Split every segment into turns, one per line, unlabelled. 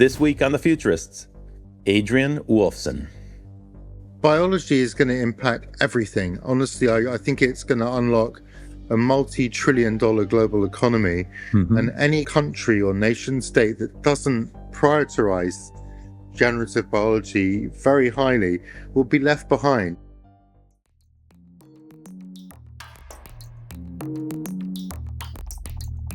This week on The Futurists, Adrian Woolfson.
Biology is going to impact everything. Honestly, I think it's going to unlock a multi-trillion-dollar global economy, and any country or nation state that doesn't prioritize generative biology very highly will be left behind.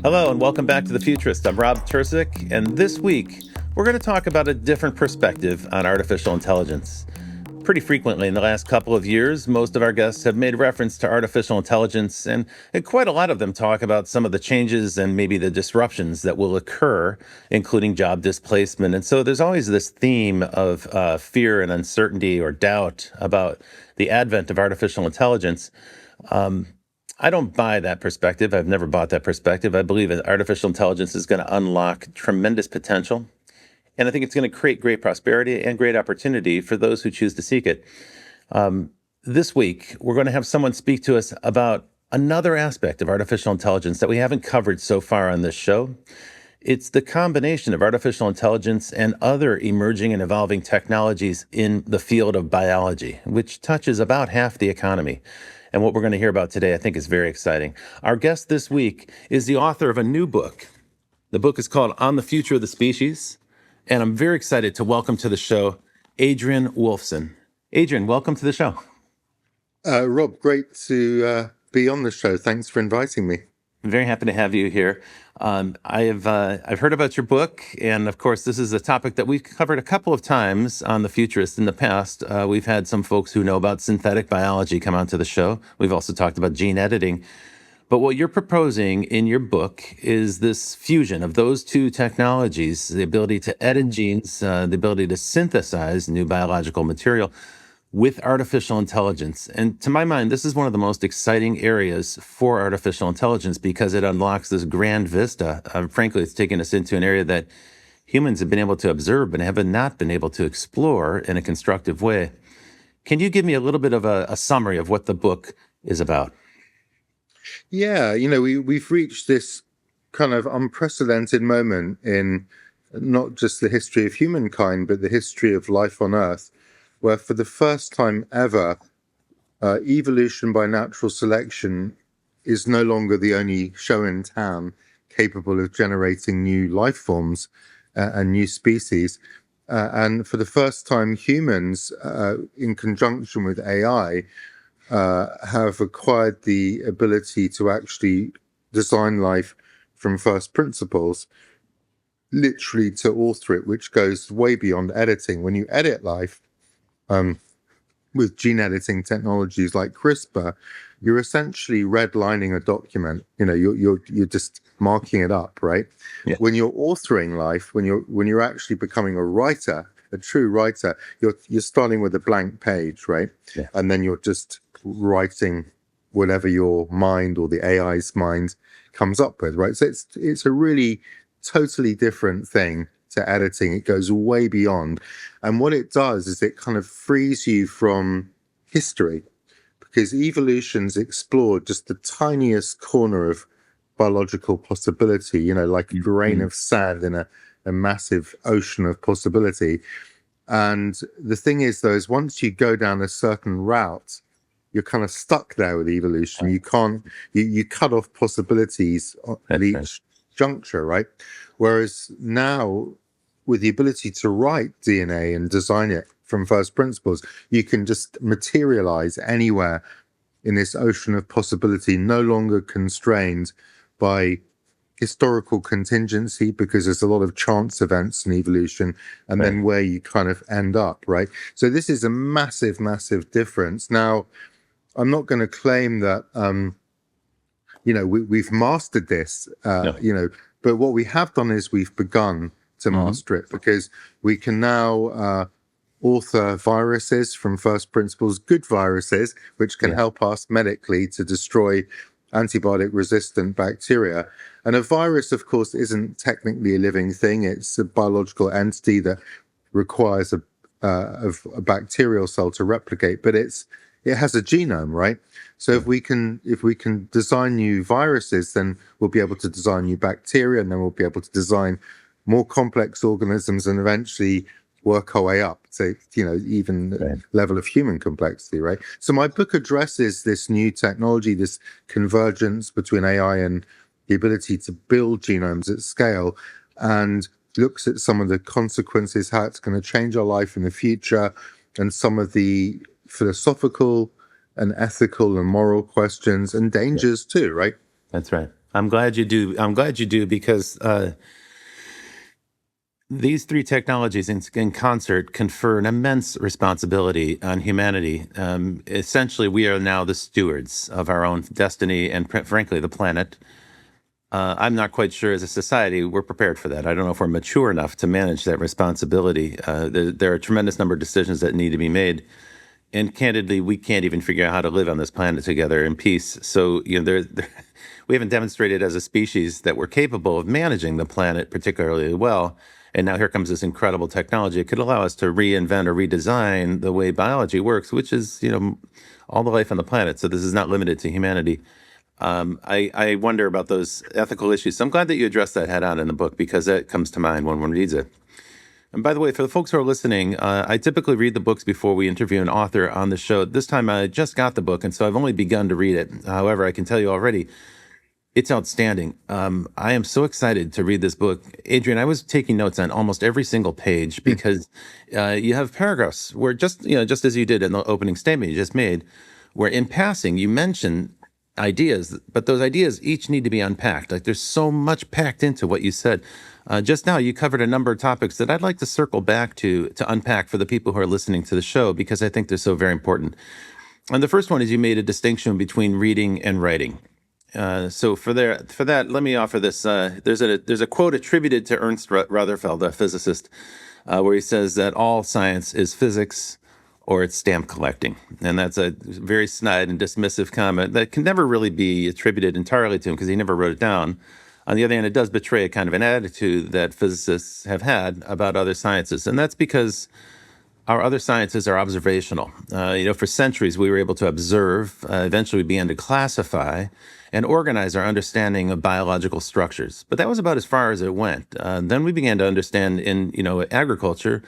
Hello and welcome back to The Futurists. I'm Robert Tercek, and this week we're going to talk about a different perspective on artificial intelligence. Pretty frequently in the last couple of years, most of our guests have made reference to artificial intelligence, and quite a lot of them talk about some of the changes and maybe the disruptions that will occur, including job displacement. And so there's always this theme of fear and uncertainty or doubt about the advent of artificial intelligence. I don't buy that perspective. I've never bought that perspective. I believe that artificial intelligence is going to unlock tremendous potential. And I think it's going to create great prosperity and great opportunity for those who choose to seek it. This week, we're going to have someone speak to us about another aspect of artificial intelligence that we haven't covered so far on this show. It's the combination of artificial intelligence and other emerging and evolving technologies in the field of biology, which touches about half the economy. And what we're going to hear about today, I think, is very exciting. Our guest this week is the author of a new book. The book is called On the Future of the Species. And I'm very excited to welcome to the show Adrian Woolfson. Adrian, welcome to the show.
Rob, great to be on the show. Thanks for inviting me.
I'm very happy to have you here. I've heard about your book, and of course, this is a topic that we've covered a couple of times on The Futurist in the past. We've had some folks who know about synthetic biology come onto the show. We've also talked about gene editing. But what you're proposing in your book is this fusion of those two technologies, the ability to edit genes, the ability to synthesize new biological material with artificial intelligence. And to my mind, this is one of the most exciting areas for artificial intelligence because it unlocks this grand vista. Frankly, it's taken us into an area that humans have been able to observe but have not been able to explore in a constructive way. Can you give me a little bit of a summary of what the book is about?
Yeah, we've reached this kind of unprecedented moment in not just the history of humankind, but the history of life on Earth, where for the first time ever, evolution by natural selection is no longer the only show in town capable of generating new life forms and new species. And for the first time, humans, in conjunction with AI, have acquired the ability to actually design life from first principles, literally to author it, which goes way beyond editing. When you edit life with gene editing technologies like CRISPR, you're essentially redlining a document. You're just marking it up, right?
Yeah.
When you're authoring life, when you're actually becoming a writer, a true writer, you're starting with a blank page, right?
Yeah.
And then you're just writing whatever your mind or the AI's mind comes up with, right? So it's a really totally different thing to editing. It goes way beyond. And what it does is it kind of frees you from history, because evolution's explored just the tiniest corner of biological possibility, like a grain of sand in a massive ocean of possibility. And the thing is, though, is once you go down a certain route, you're kind of stuck there with evolution. You can't, you cut off possibilities at each juncture, right? Whereas now, with the ability to write DNA and design it from first principles, you can just materialize anywhere in this ocean of possibility, no longer constrained by historical contingency, because there's a lot of chance events in evolution, and then where you kind of end up, right? So this is a massive, massive difference. Now, I'm not going to claim that, we've mastered this, but what we have done is we've begun to master it, because we can now author viruses from first principles, good viruses, which can help us medically to destroy antibiotic-resistant bacteria. And a virus, of course, isn't technically a living thing. It's a biological entity that requires a bacterial cell to replicate, but it has a genome, right? So if we can design new viruses, then we'll be able to design new bacteria, and then we'll be able to design more complex organisms, and eventually work our way up to, even
Right.
level of human complexity, right? So my book addresses this new technology, this convergence between AI and the ability to build genomes at scale, and looks at some of the consequences, how it's going to change our life in the future, and some of the philosophical and ethical and moral questions and dangers too, right?
That's right. I'm glad you do. I'm glad you do because these three technologies in concert confer an immense responsibility on humanity. Essentially, we are now the stewards of our own destiny and, frankly, the planet. I'm not quite sure as a society we're prepared for that. I don't know if we're mature enough to manage that responsibility. There are a tremendous number of decisions that need to be made. And candidly, we can't even figure out how to live on this planet together in peace. So, we haven't demonstrated as a species that we're capable of managing the planet particularly well. And now here comes this incredible technology. It could allow us to reinvent or redesign the way biology works, which is, all the life on the planet. So this is not limited to humanity. I wonder about those ethical issues. So I'm glad that you addressed that head on in the book because that comes to mind when one reads it. And by the way, for the folks who are listening, I typically read the books before we interview an author on the show. This time I just got the book, and so I've only begun to read it. However, I can tell you already, it's outstanding. I am so excited to read this book. Adrian, I was taking notes on almost every single page because you have paragraphs where just as you did in the opening statement you just made, where in passing you mention ideas, but those ideas each need to be unpacked. Like there's so much packed into what you said. Just now, you covered a number of topics that I'd like to circle back to unpack for the people who are listening to the show because I think they're so very important. And the first one is you made a distinction between reading and writing. So for that, let me offer this. There's a quote attributed to Ernst Rutherford, a physicist, where he says that all science is physics or it's stamp collecting. And that's a very snide and dismissive comment that can never really be attributed entirely to him because he never wrote it down. On the other hand, it does betray a kind of an attitude that physicists have had about other sciences. And that's because our other sciences are observational. For centuries, we were able to observe. Eventually, we began to classify and organize our understanding of biological structures. But that was about as far as it went. Then we began to understand in, agriculture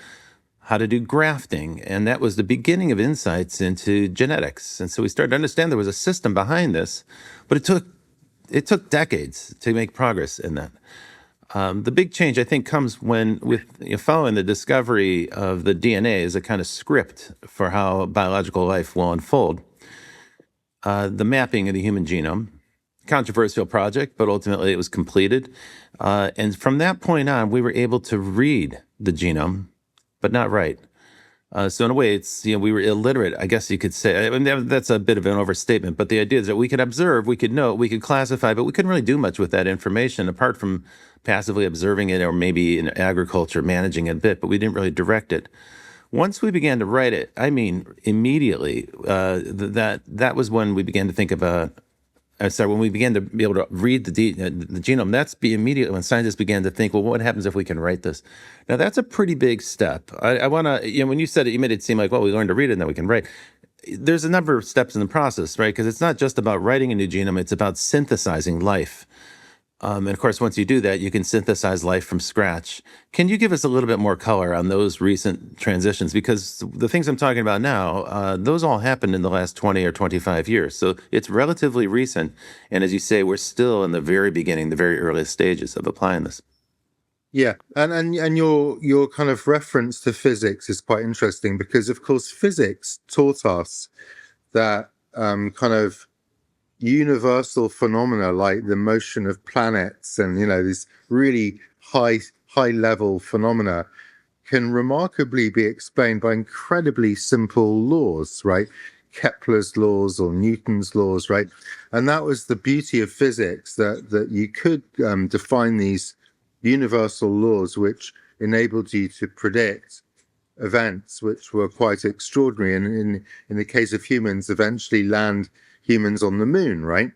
how to do grafting. And that was the beginning of insights into genetics. And so we started to understand there was a system behind this, but it took decades to make progress in that. The big change, I think, comes with following the discovery of the DNA as a kind of script for how biological life will unfold. The mapping of the human genome, controversial project, but ultimately it was completed. And from that point on, we were able to read the genome, but not write. So in a way, it's we were illiterate, I guess you could say. I mean, that's a bit of an overstatement, but the idea is that we could observe, we could note, we could classify, but we couldn't really do much with that information apart from passively observing it or maybe in agriculture managing it a bit, but we didn't really direct it. Once we began to write it, I mean, immediately, that was when we began to think about. When we began to be able to read the genome, that's immediately when scientists began to think, well, what happens if we can write this? Now, that's a pretty big step. I want to, when you said it, you made it seem like, well, we learned to read it and then we can write. There's a number of steps in the process, right? Because it's not just about writing a new genome, it's about synthesizing life. And of course, once you do that, you can synthesize life from scratch. Can you give us a little bit more color on those recent transitions? Because the things I'm talking about now, those all happened in the last 20 or 25 years. So it's relatively recent. And as you say, we're still in the very beginning, the very earliest stages of applying this.
Yeah, and your kind of reference to physics is quite interesting because, of course, physics taught us that kind of universal phenomena like the motion of planets and these really high level phenomena can remarkably be explained by incredibly simple laws, right? Kepler's laws or Newton's laws, right? And that was the beauty of physics, that you could define these universal laws which enabled you to predict events which were quite extraordinary, and in the case of humans, eventually land humans on the moon, right?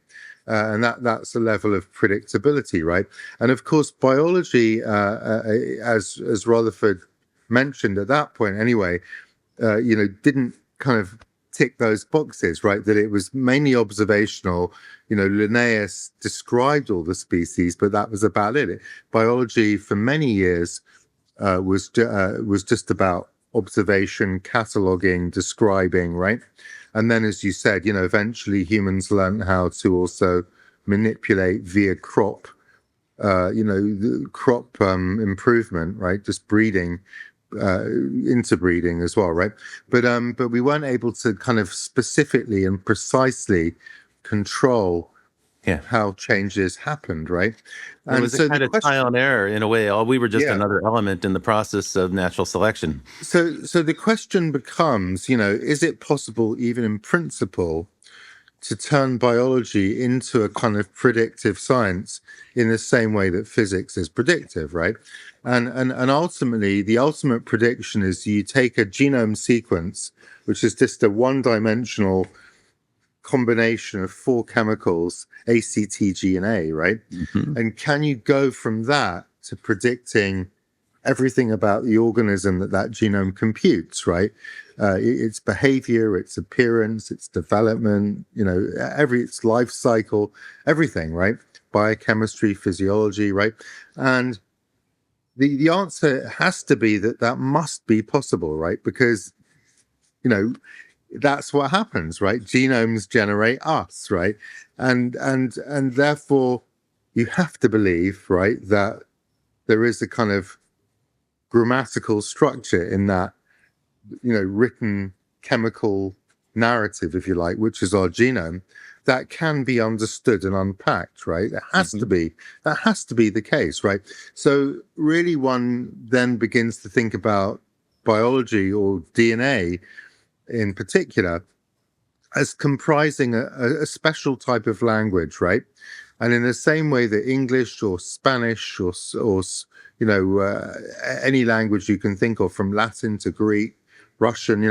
And that's a level of predictability, right? And of course, biology, as Rutherford mentioned at that point, anyway, didn't kind of tick those boxes, right? That it was mainly observational. Linnaeus described all the species, but that was about it. Biology for many years was just about observation, cataloging, describing, right? And then, as you said, eventually humans learned how to also manipulate via crop, the crop improvement, right? Just breeding, interbreeding as well, right? But we weren't able to kind of specifically and precisely control
Yeah.
how changes happened, right?
It
And
was a
so the
kind of trial
question,
and error in a way. All we were just
yeah.
another element in the process of natural selection.
So the question becomes, is it possible, even in principle, to turn biology into a kind of predictive science in the same way that physics is predictive, right? And ultimately, the ultimate prediction is you take a genome sequence, which is just a one-dimensional combination of four chemicals, A, C, T, G, and A, right?
Hmm.
And can you go from that to predicting everything about the organism that genome computes, right? Its behavior, its appearance, its development, its life cycle, everything, right? Biochemistry, physiology, right? And the answer has to be that must be possible, right? Because, that's what happens, right? Genomes generate us, right? And therefore you have to believe, right, that there is a kind of grammatical structure in that, written chemical narrative, if you like, which is our genome, that can be understood and unpacked, right? It has to
Hmm.
be. That has to be the case, right? So really one then begins to think about biology or DNA in particular as comprising a special type of language, right? And in the same way that English or Spanish or any language you can think of, from Latin to Greek, Russian,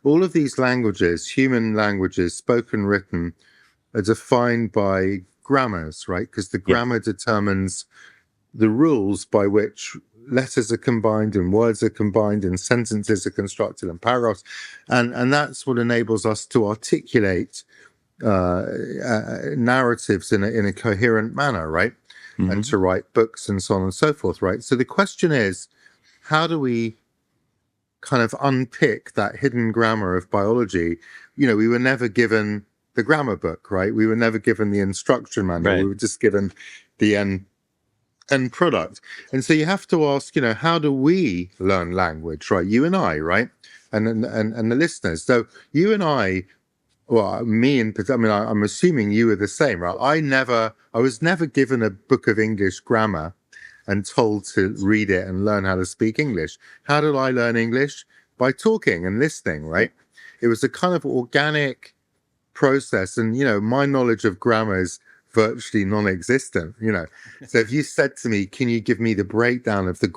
all of these languages, human languages, spoken, written, are defined by grammars, right? Because the
Yeah.
grammar determines the rules by which letters are combined and words are combined and sentences are constructed and paragraphs, and that's what enables us to articulate narratives in a coherent manner, right? And
Hmm.
to write books and so on and so forth, right? So the question is, how do we kind of unpick that hidden grammar of biology? We were never given the grammar book, right? We were never given the instruction manual. We
Right.
were just given the end product. And so you have to ask, how do we learn language, right? You and I, right? And the listeners. So you and I, well, me in particular, I mean, I'm assuming you were the same, right? I was never given a book of English grammar and told to read it and learn how to speak English. How did I learn English? By talking and listening, right? It was a kind of organic process. And, my knowledge of grammar is virtually non-existent. So if you said to me, can you give me the breakdown of the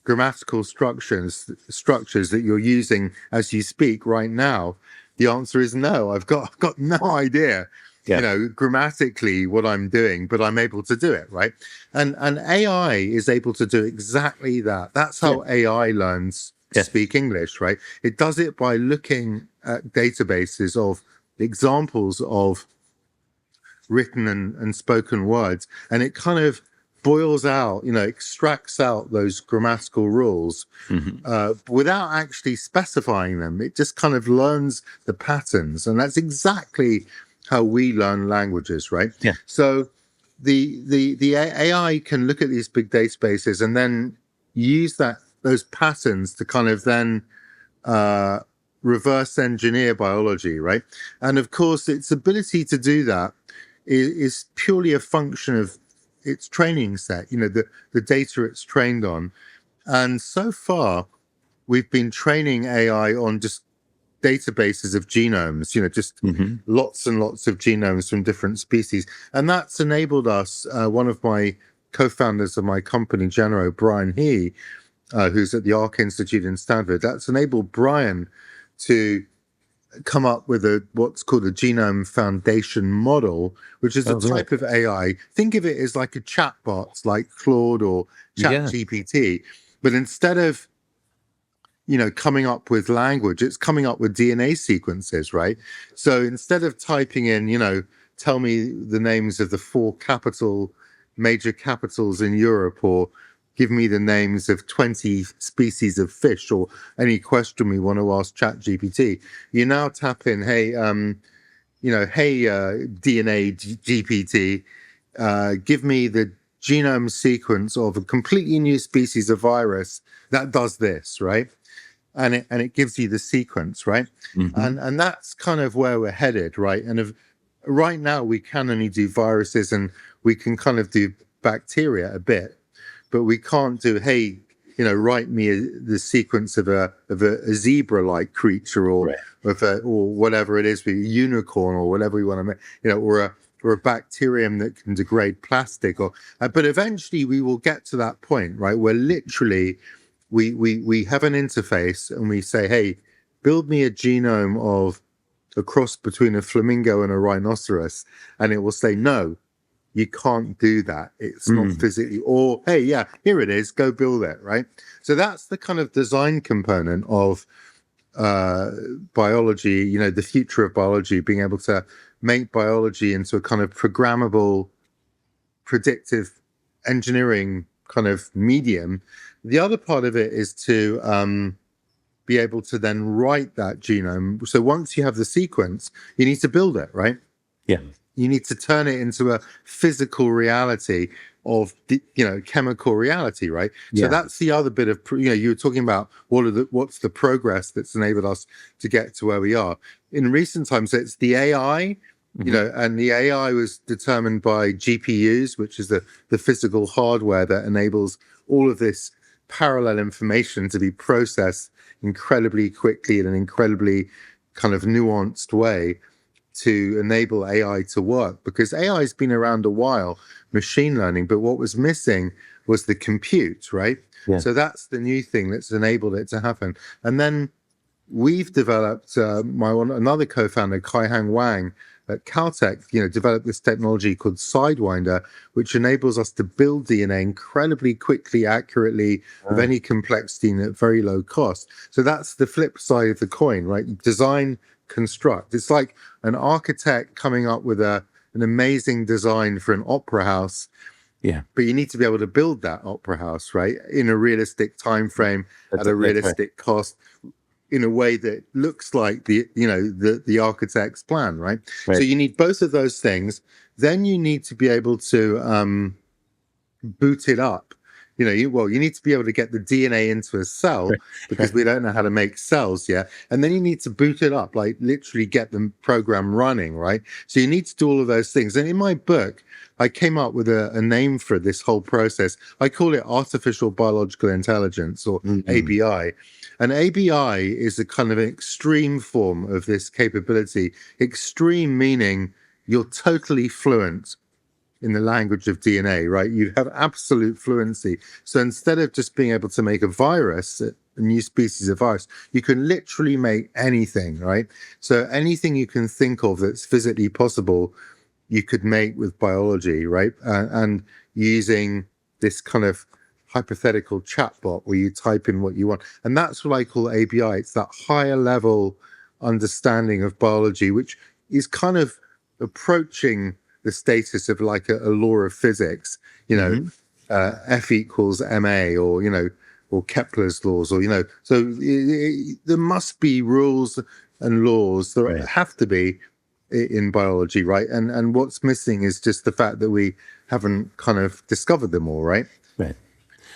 grammatical structures that you're using as you speak right now, the answer is no. I've got no idea,
Yeah.
grammatically what I'm doing, but I'm able to do it, right? And AI is able to do exactly that. That's
Yeah.
how AI learns to
Yeah.
speak English, right? It does it by looking at databases of examples of written and spoken words, and it kind of boils out, extracts out those grammatical rules
Hmm.
without actually specifying them. It just kind of learns the patterns, and that's exactly how we learn languages, right?
Yeah.
So the AI can look at these big databases and then use those patterns to kind of then uh, reverse engineer biology, right? And of course, its ability to do that is purely a function of its training set, the data it's trained on. And so far, we've been training AI on just databases of genomes, just
Hmm.
lots and lots of genomes from different species. And that's enabled us, one of my co-founders of my company, Genyro, Brian He, who's at the Arc Institute in Stanford, that's enabled Brian to come up with what's called a genome foundation model, which is a
Oh, good.
type of AI. Think of it as like a chatbot, like Claude or Chat
Yeah.
GPT. But instead of coming up with language. It's coming up with DNA sequences, right? So instead of typing in, tell me the names of the four major capitals in Europe, or give me the names of 20 species of fish, or any question we want to ask ChatGPT, you now tap in, hey, DNA GPT, give me the genome sequence of a completely new species of virus that does this, right? And it gives you the sequence, right?
Mm-hmm.
And that's kind of where we're headed, right? Right now we can only do viruses, and we can kind of do bacteria a bit, but we can't do, hey, write me the sequence of a zebra-like creature, or
Right.
or whatever it is, a unicorn, or whatever we want to make, or a bacterium that can degrade plastic, or but eventually we will get to that point, right, where literally we have an interface and we say, hey, build me a genome of a cross between a flamingo and a rhinoceros, and it will say, no, you can't do that. It's not
Mm.
physically, or, hey, yeah, here it is, go build it, right? So that's the kind of design component of biology, the future of biology, being able to make biology into a kind of programmable, predictive engineering kind of medium. The other part of it is to be able to then write that genome. So once you have the sequence, you need to build it, right?
Yeah.
You need to turn it into a physical reality of, chemical reality, right? So
Yeah.
that's the other bit of, you were talking about what's the progress that's enabled us to get to where we are. In recent times, it's the AI,
Mm-hmm.
and the AI was determined by GPUs, which is the physical hardware that enables all of this parallel information to be processed incredibly quickly in an incredibly kind of nuanced way to enable AI to work, because AI has been around a while, machine learning, but what was missing was the compute, right?
Yeah.
So that's the new thing that's enabled it to happen. And then we've developed, another co-founder, Kai-Hang Wang at Caltech, developed this technology called Sidewinder, which enables us to build DNA incredibly quickly, accurately, with any complexity and at very low cost. So that's the flip side of the coin, right? Design, construct. It's like an architect coming up with an amazing design for an opera house,
Yeah.
but you need to be able to build that opera house, right, in a realistic time frame, at a
That's right.
realistic cost, in a way that looks like the architect's plan, right? So
Right.
you need both of those things. Then you need to be able to boot it up. You need to be able to get the DNA into a cell, because we don't know how to make cells yet. And then you need to boot it up, like literally get the program running, right? So you need to do all of those things. And in my book, I came up with a name for this whole process. I call it artificial biological intelligence, or
Mm-hmm.
ABI. And ABI is a kind of an extreme form of this capability. Extreme meaning you're totally fluent in the language of DNA, right? You have absolute fluency. So instead of just being able to make a virus, a new species of virus, you can literally make anything, right? So anything you can think of that's physically possible, you could make with biology, right? And using this kind of hypothetical chatbot where you type in what you want. And that's what I call ABI. It's that higher level understanding of biology, which is kind of approaching the status of like a law of physics,
Mm-hmm.
F equals ma, or Kepler's laws, or so there must be rules and laws. There
Right.
have to be in biology, right? And what's missing is just the fact that we haven't kind of discovered them all, right?
Right.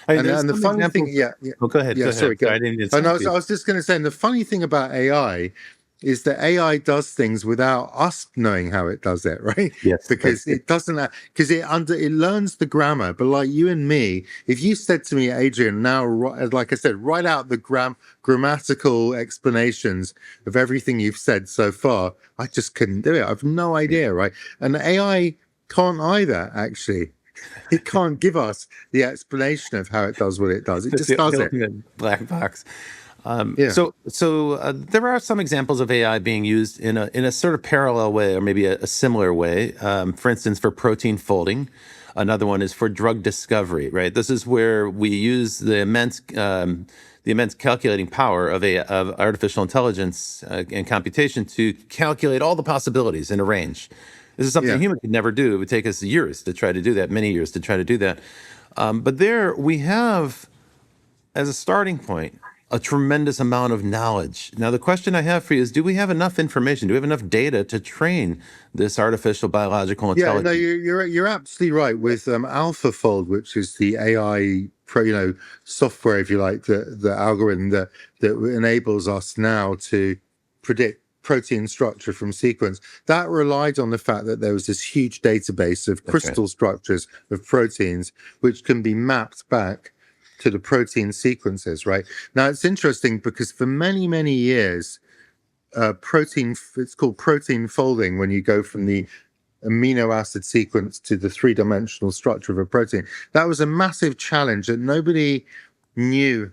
I mean, there's
And the
some
funny thing,
examples.
yeah, yeah,
Oh, go ahead. Go
yeah.
ahead.
Sorry,
Sorry,
go.
I didn't
Oh no,
interrupt you.
I was just going to say, and the funny thing about AI is that AI does things without us knowing how it does it, right?
Yes.
Because it doesn't, because it learns the grammar. But like you and me, if you said to me, Adrian, now, like I said, write out the grammatical explanations of everything you've said so far, I just couldn't do it. I've no idea, right? And AI can't either, actually. It can't give us the explanation of how it does what it does. It
That's
just does
the
it.
ultimate black box.
Yeah.
So there are some examples of AI being used in a sort of parallel way, or maybe a similar way. For instance, for protein folding, Another one is for drug discovery, right? This is where we use the immense calculating power of artificial intelligence and computation to calculate all the possibilities in a range. This is something a
Yeah.
human could never do. It would take us years to try to do that, many years to try to do that. But there we have, as a starting point, a tremendous amount of knowledge. Now, the question I have for you is, do we have enough information? Do we have enough data to train this artificial biological
Yeah, no,
intelligence?
you're absolutely right with AlphaFold, which is the AI software, if you like, the algorithm that enables us now to predict protein structure from sequence. That relied on the fact that there was this huge database of
That's right.
crystal structures of proteins, which can be mapped back to the protein sequences. Right now, it's interesting because for many years, it's called protein folding when you go from the amino acid sequence to the three-dimensional structure of a protein. That was a massive challenge that nobody knew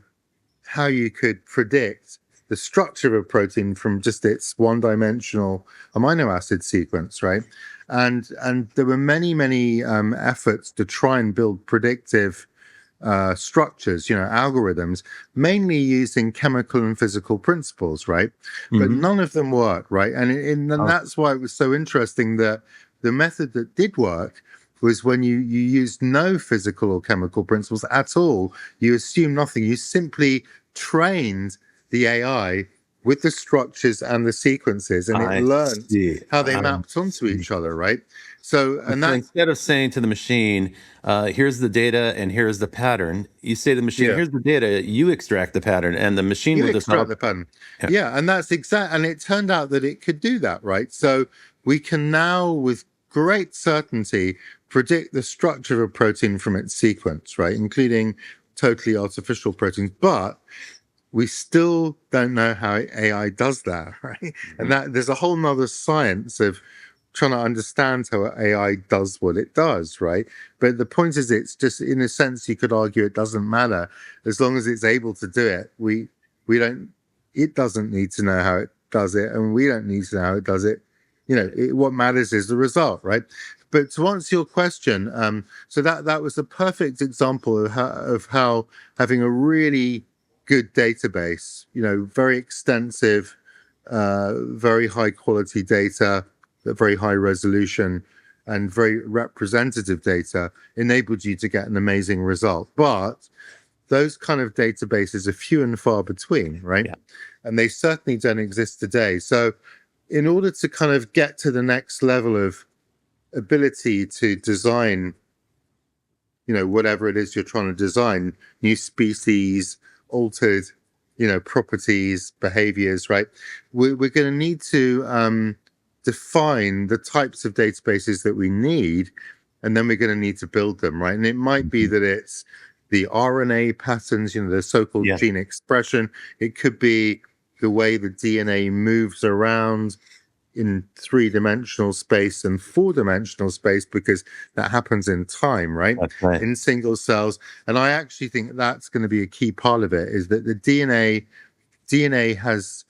how you could predict the structure of a protein from just its one-dimensional amino acid sequence, right? And there were many efforts to try and build predictive structures, algorithms, mainly using chemical and physical principles, right? But
Mm-hmm.
none of them work, right? And that's why it was so interesting that the method that did work was when you used no physical or chemical principles at all. You assume nothing. You simply trained the AI with the structures and the sequences, and it
I
learned
see.
how they
I
mapped onto
see.
each other, right? So, and
So
that,
instead of saying to the machine, here's the data and here's the pattern, you say to the machine,
yeah.
here's the data, you extract the pattern, and the machine
You
will just
extract
auto.
the pattern.
Yeah.
Yeah, and that's exact. And it turned out that it could do that, right? So we can now, with great certainty, predict the structure of a protein from its sequence, right? Including totally artificial proteins. But we still don't know how AI does that, right? And
Mhm.
that there's a whole nother science of trying to understand how AI does what it does, right? But the point is, it's just, in a sense, you could argue it doesn't matter as long as it's able to do it. We don't. It doesn't need to know how it does it, and we don't need to know how it does it. What matters is the result, right? But to answer your question, so that was a perfect example of how having a really good database, very extensive, very high quality data, very high resolution, and very representative data enabled you to get an amazing result. But those kind of databases are few and far between, right?
Yeah.
And they certainly don't exist today. So, in order to kind of get to the next level of ability to design, whatever it is you're trying to design, new species, altered, properties, behaviors, right? We're going to need to define the types of databases that we need, and then we're going to need to build them, right? And it might be
Mhm.
that it's the RNA patterns, the so-called
Yeah.
gene expression. It could be the way the DNA moves around in three-dimensional space and four-dimensional space, because that happens in time, right?
That's right.
In single cells. And I actually think that's going to be a key part of it, is that the DNA has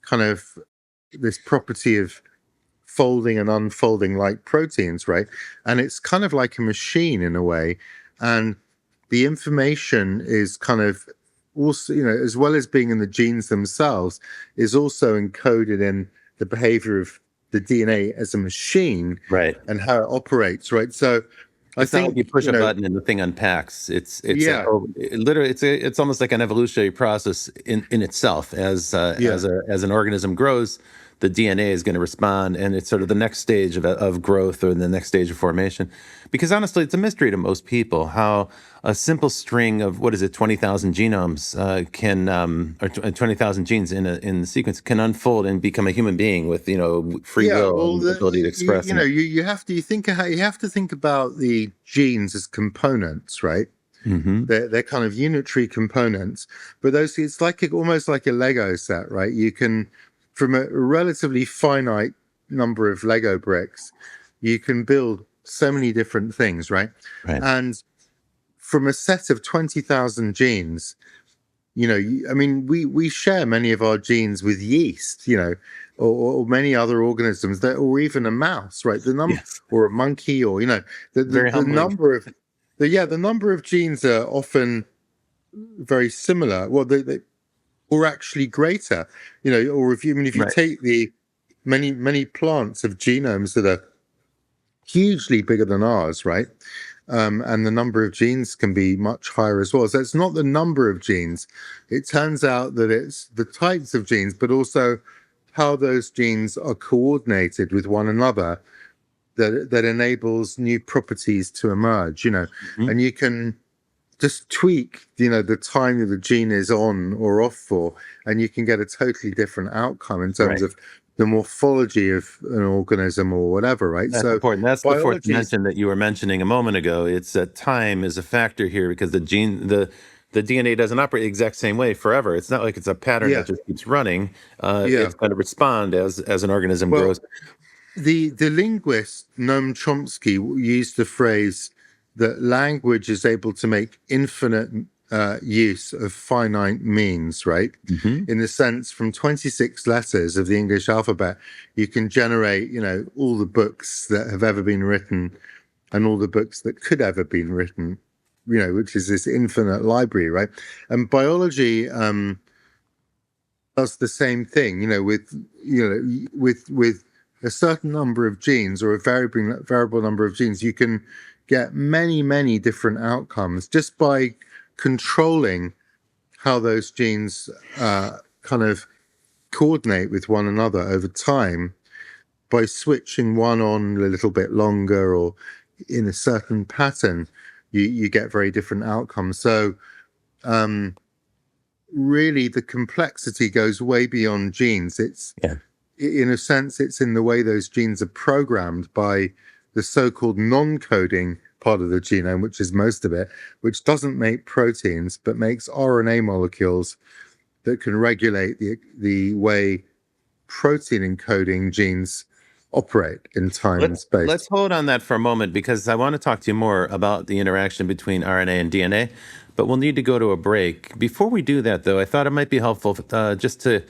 kind of this property of folding and unfolding like proteins, right? And it's kind of like a machine in a way. And the information is kind of also, as well as being in the genes themselves, is also encoded in the behavior of the DNA as a machine
Right.
and how it operates, right? So I
It's not like
think,
you push a button and the thing unpacks.
yeah,
Literally it's almost like an evolutionary process in itself.
yeah.
As an organism grows, the DNA is going to respond, and it's sort of the next stage of growth, or the next stage of formation. Because honestly, it's a mystery to most people how a simple string of, what is it, 20,000 genomes or 20,000 genes in the sequence can unfold and become a human being with free
Yeah,
will
well,
and ability to express.
you have to think about the genes as components, right?
Hmm.
They're kind of unitary components, but it's like almost like a Lego set, right? You can, from a relatively finite number of Lego bricks, you can build so many different things, right?
Right.
And from a set of 20,000 genes, I mean, we share many of our genes with yeast, or many other organisms, that, or even a mouse, right?
Yes.
Or a monkey, or
Very
the
humbling.
number of the number of genes are often very similar. Well, they or actually greater, or if you
Right.
take the many plants of genomes that are hugely bigger than ours, right? And the number of genes can be much higher as well. So it's not the number of genes. It turns out that it's the types of genes, but also how those genes are coordinated with one another that enables new properties to emerge,
Mhm.
and you can just tweak, the time that the gene is on or off for, and you can get a totally different outcome in terms
Right.
of the morphology of an organism or whatever, right?
That's
So
important. That's the fourth
biology is,
dimension that you were mentioning a moment ago. It's that time is a factor here because the DNA doesn't operate the exact same way forever. It's not like it's a pattern that
yeah,
just keeps running.
yeah.
It's going to respond as an organism
Well,
grows.
the linguist Noam Chomsky used the phrase that language is able to make infinite use of finite means, right?
Hmm.
In the sense, from 26 letters of the English alphabet, you can generate, all the books that have ever been written and all the books that could ever been written, which is this infinite library, right? And biology does the same thing, with a certain number of genes or a variable number of genes, you can get many different outcomes just by controlling how those genes kind of coordinate with one another over time by switching one on a little bit longer or in a certain pattern. You get very different outcomes. So um, really, the complexity goes way beyond genes. It's
Yeah.
In a sense, it's in the way those genes are programmed by the so-called non-coding part of the genome, which is most of it, which doesn't make proteins but makes RNA molecules that can regulate the way protein encoding genes operate in time and
Let's
space.
hold on that for a moment because I want to talk to you more about the interaction between RNA and DNA, but we'll need to go to a break. Before we do that, though, I thought it might be helpful just to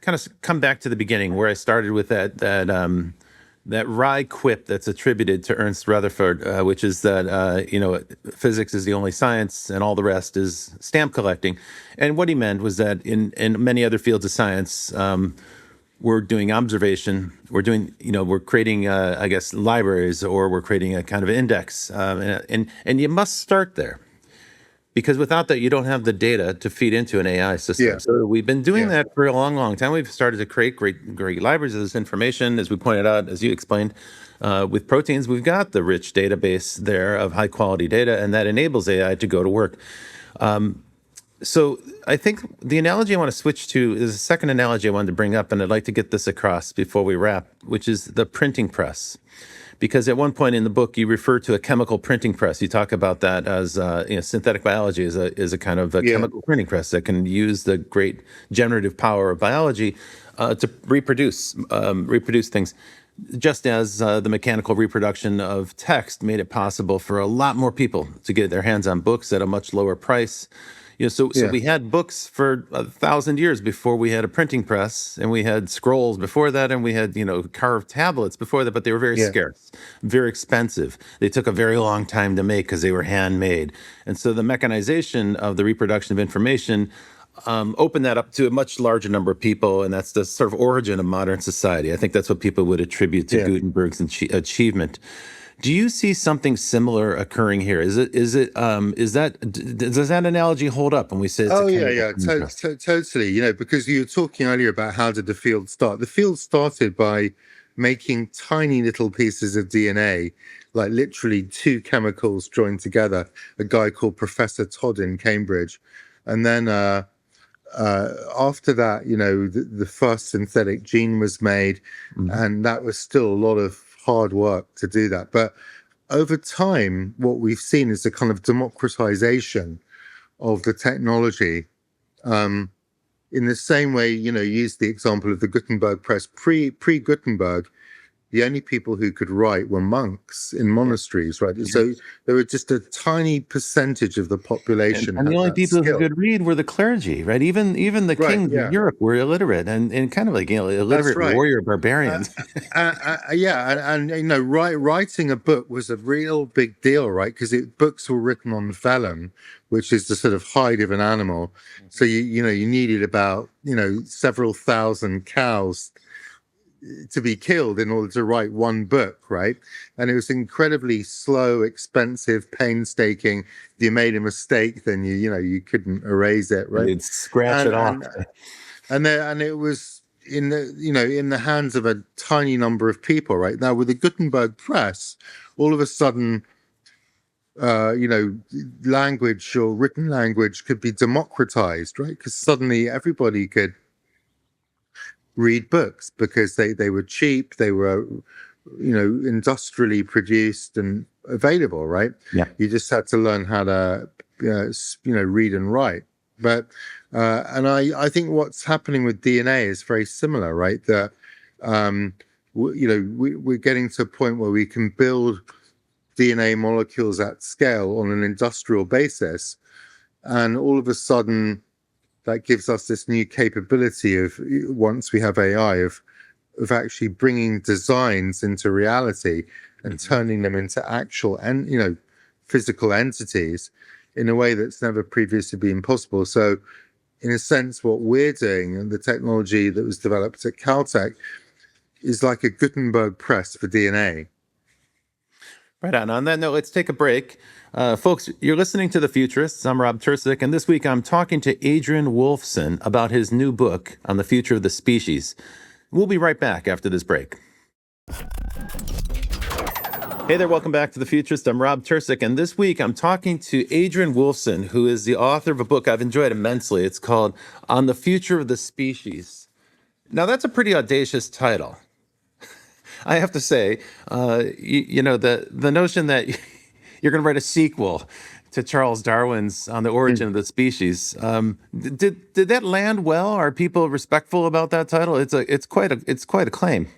kind of come back to the beginning where I started with that wry quip that's attributed to Ernst Rutherford, which is that physics is the only science and all the rest is stamp collecting. And what he meant was that in many other fields of science, we're doing observation, we're creating, I guess, libraries, or we're creating a kind of index, and you must start there because without that, you don't have the data to feed into an AI system.
Yeah,
So we've been doing
yeah,
that for a long time. We've started to create great libraries of this information, as we pointed out, as you explained. With proteins, we've got the rich database there of high quality data, and that enables AI to go to work. So I think the analogy I want to switch to is a second analogy I wanted to bring up, and I'd like to get this across before we wrap, which is the printing press. Because at one point in the book, you refer to a chemical printing press. You talk about that as synthetic biology is a kind of a
yeah,
chemical printing press that can use the great generative power of biology to reproduce things. Just as the mechanical reproduction of text made it possible for a lot more people to get their hands on books at a much lower price. So
yeah,
we had books for 1,000 years before we had a printing press, and we had scrolls before that, and we had carved tablets before that, but they were very
yeah,
scarce, very expensive. They took a very long time to make because they were handmade, and so the mechanization of the reproduction of information opened that up to a much larger number of people, and that's the sort of origin of modern society. I think that's what people would attribute to
yeah.
Gutenberg's achievement. Do you see something similar occurring here? Does that analogy hold up when we say it's a
Oh yeah,
chemical
yeah,
printing press?
totally. Because you were talking earlier about how did the field start. The field started by making tiny little pieces of DNA, like literally two chemicals joined together. A guy called Professor Todd in Cambridge, and then after that, the first synthetic gene was made,
Mhm.
and that was still a lot of hard work to do that. But over time, what we've seen is a kind of democratization of the technology. Um, in the same way, use the example of the Gutenberg press pre Gutenberg. the only people who could write were monks in monasteries, right?
Yeah.
So there were just a tiny percentage of the population
And the
had
only
that
people who
skill.
could read were the clergy, right? Even the
Right,
kings of
yeah,
Europe were illiterate and kind of like,
that's
illiterate
right.
warrior
Uh,
barbarians.
yeah, and writing a book was a real big deal, right? Because books were written on vellum, which is the sort of hide of an animal. So you needed about several thousand cows to be killed in order to write one book, right? And it was incredibly slow, expensive, painstaking. If you made a mistake, then you couldn't erase it, right?
You'd scratch
And
it off.
and it was in the hands of a tiny number of people, right? Now with the Gutenberg press, all of a sudden, language or written language could be democratized, right? Because suddenly everybody could read books because they were cheap, they were industrially produced and available, right?
Yeah.
You just had to learn how to read and write. But and I think what's happening with DNA is very similar, right? That we're getting to a point where we can build DNA molecules at scale on an industrial basis, and all of a sudden that gives us this new capability of, once we have AI, of actually bringing designs into reality and turning them into actual and physical entities in a way that's never previously been possible. So in a sense, what we're doing and the technology that was developed at Caltech is like a Gutenberg press for DNA.
Right on. On that note, let's take a break. Folks, you're listening to The Futurists. I'm Rob Tercek, and this week I'm talking to Adrian Woolfson about his new book on the future of the species. We'll be right back after this break. Hey there, welcome back to The Futurist. I'm Rob Tercek, and this week I'm talking to Adrian Woolfson, who is the author of a book I've enjoyed immensely. It's called On the Future of the Species. Now, that's a pretty audacious title. I have to say, the notion that you're going to write a sequel to Charles Darwin's On the Origin of the Species, did that land well? Are people respectful about that title? It's quite a claim.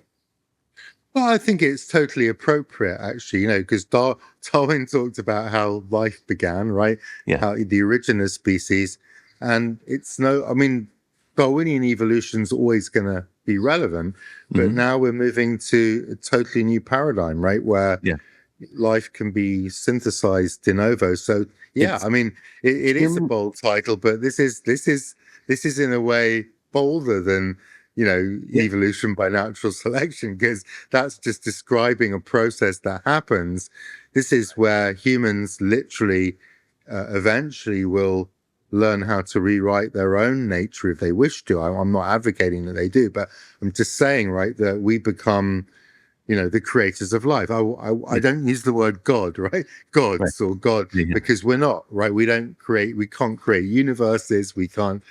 Well, I think it's totally appropriate, actually, because Darwin talked about how life began, right?
Yeah.
How the origin of species. And Darwinian evolution's always going to be relevant, but now we're moving to a totally new paradigm, right? Where life can be synthesized de novo. So, it is a bold title, but this is in a way bolder than evolution by natural selection, because that's just describing a process that happens. This is where humans literally eventually will learn how to rewrite their own nature if they wish to. I'm not advocating that they do, but I'm just saying, right, that we become the creators of life. I don't use the word God, right? Gods or God, because we're not, right? We can't create universes. We can't,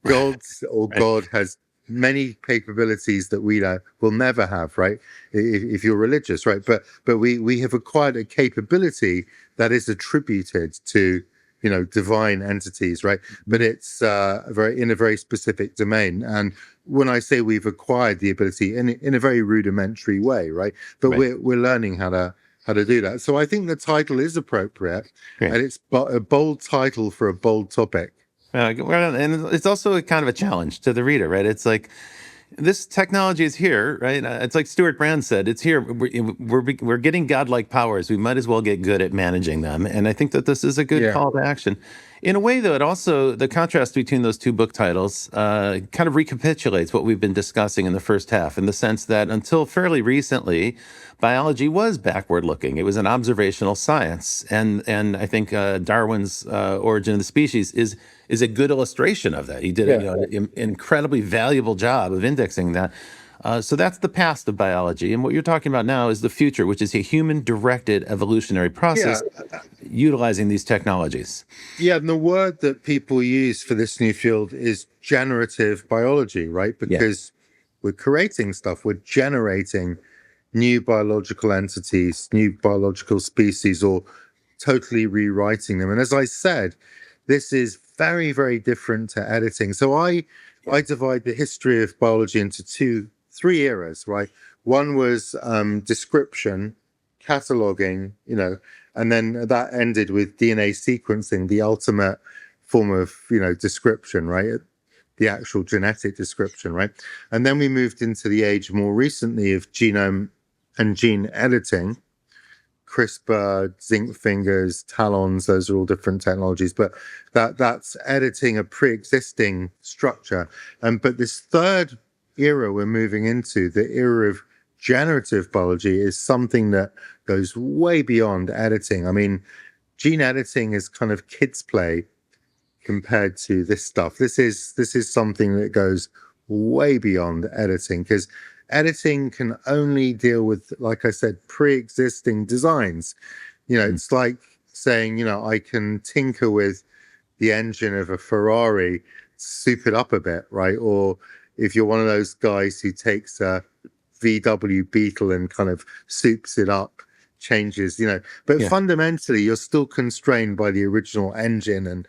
gods or God has many capabilities that we will never have, right? If you're religious, right? But we have acquired a capability that is attributed to divine entities, right? But it's in a very specific domain. And when I say we've acquired the ability in a very rudimentary way, right? But we're learning how to do that. So I think the title is appropriate, and it's a bold title for a bold topic.
And it's also a kind of a challenge to the reader, right? It's like, this technology is here, right? It's like Stuart Brand said, it's here. We're getting godlike powers. We might as well get good at managing them. And I think that this is a good call to action. In a way, though, it also, the contrast between those two book titles kind of recapitulates what we've been discussing in the first half, in the sense that until fairly recently, biology was backward looking. It was an observational science. And I think Darwin's Origin of the Species is a good illustration of that. He did an incredibly valuable job of indexing that. So that's the past of biology. And what you're talking about now is the future, which is a human-directed evolutionary process utilizing these technologies.
Yeah, and the word that people use for this new field is generative biology, right? Because we're creating stuff. We're generating new biological entities, new biological species, or totally rewriting them. And as I said, this is very, very different to editing. So I divide the history of biology into three eras, right? One was description, cataloging, and then that ended with DNA sequencing, the ultimate form of, description, right? The actual genetic description, right? And then we moved into the age more recently of genome and gene editing. CRISPR, zinc fingers, talons, those are all different technologies, but that's editing a pre-existing structure. But this third era we're moving into, the era of generative biology, is something that goes way beyond editing. I mean, gene editing is kind of kids' play compared to this stuff. This is something that goes way beyond editing, because editing can only deal with, like I said, pre-existing designs. It's like saying, I can tinker with the engine of a Ferrari, soup it up a bit, right? Or if you're one of those guys who takes a VW Beetle and kind of soups it up, changes, but
Yeah.
fundamentally you're still constrained by the original engine,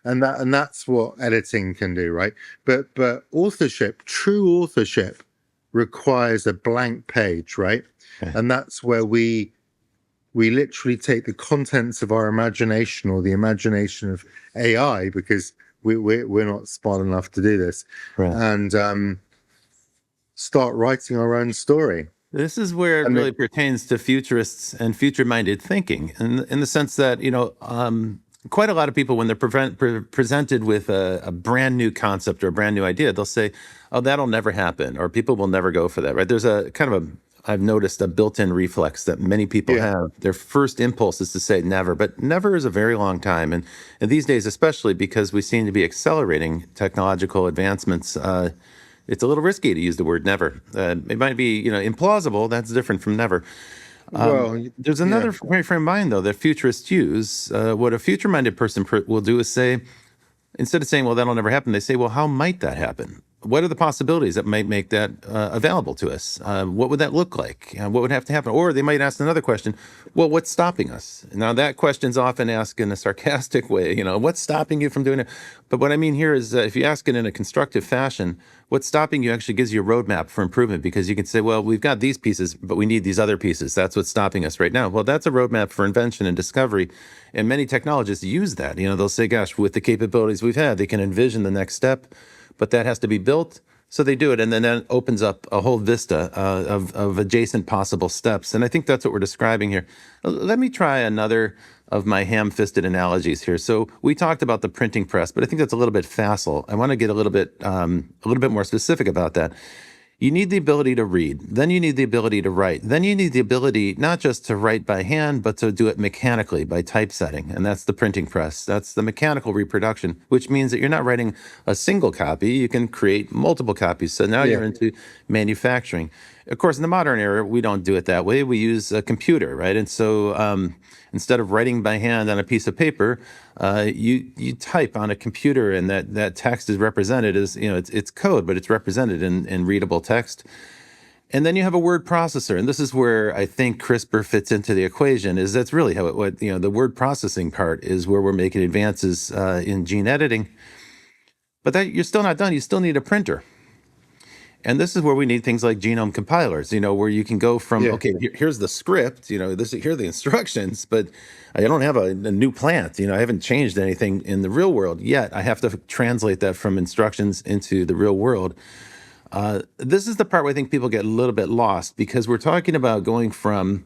and that's what editing can do, right? But authorship, true authorship, requires a blank page, right?
Okay.
And that's where we literally take the contents of our imagination or the imagination of AI, because we're not smart enough to do this,
Right.
and start writing our own story.
This is where it
And
really pertains to futurists and future-minded thinking, in the sense that quite a lot of people, when they're presented with a brand new concept or a brand new idea, they'll say, "Oh, that'll never happen," or "People will never go for that." Right? There's a kind of I've noticed a built-in reflex that many people
yeah,
have. Their first impulse is to say never, but never is a very long time, and these days, especially because we seem to be accelerating technological advancements. It's a little risky to use the word never. It might be, implausible. That's different from never.
well,
There's
yeah,
another frame of mind, though, that futurists use. What a future-minded person will do is say, instead of saying, well, that'll never happen, they say, well, how might that happen? What are the possibilities that might make that available to us? What would that look like? What would have to happen? Or they might ask another question, well, what's stopping us? Now, that question's often asked in a sarcastic way, what's stopping you from doing it? But what I mean here is if you ask it in a constructive fashion, what's stopping you actually gives you a roadmap for improvement, because you can say, well, we've got these pieces, but we need these other pieces. That's what's stopping us right now. Well, that's a roadmap for invention and discovery. And many technologists use that. They'll say, gosh, with the capabilities we've had, they can envision the next step, but that has to be built. So they do it. And then that opens up a whole vista of adjacent possible steps. And I think that's what we're describing here. Let me try another of my ham-fisted analogies here. So we talked about the printing press, but I think that's a little bit facile. I want to get a little bit more specific about that. You need the ability to read. Then you need the ability to write. Then you need the ability not just to write by hand, but to do it mechanically by typesetting. And that's the printing press. That's the mechanical reproduction, which means that you're not writing a single copy. You can create multiple copies. So now
yeah,
you're into manufacturing. Of course, in the modern era, we don't do it that way. We use a computer, right? And so instead of writing by hand on a piece of paper, you type on a computer, and that text is represented as, it's code, but it's represented in readable text. And then you have a word processor, and this is where I think CRISPR fits into the equation. Is that's really how the word processing part is where we're making advances in gene editing. But that you're still not done. You still need a printer. And this is where we need things like genome compilers, where you can go from,
yeah,
okay, here's the script, here are the instructions, but I don't have a new plant, I haven't changed anything in the real world yet. I have to translate that from instructions into the real world. This is the part where I think people get a little bit lost, because we're talking about going from,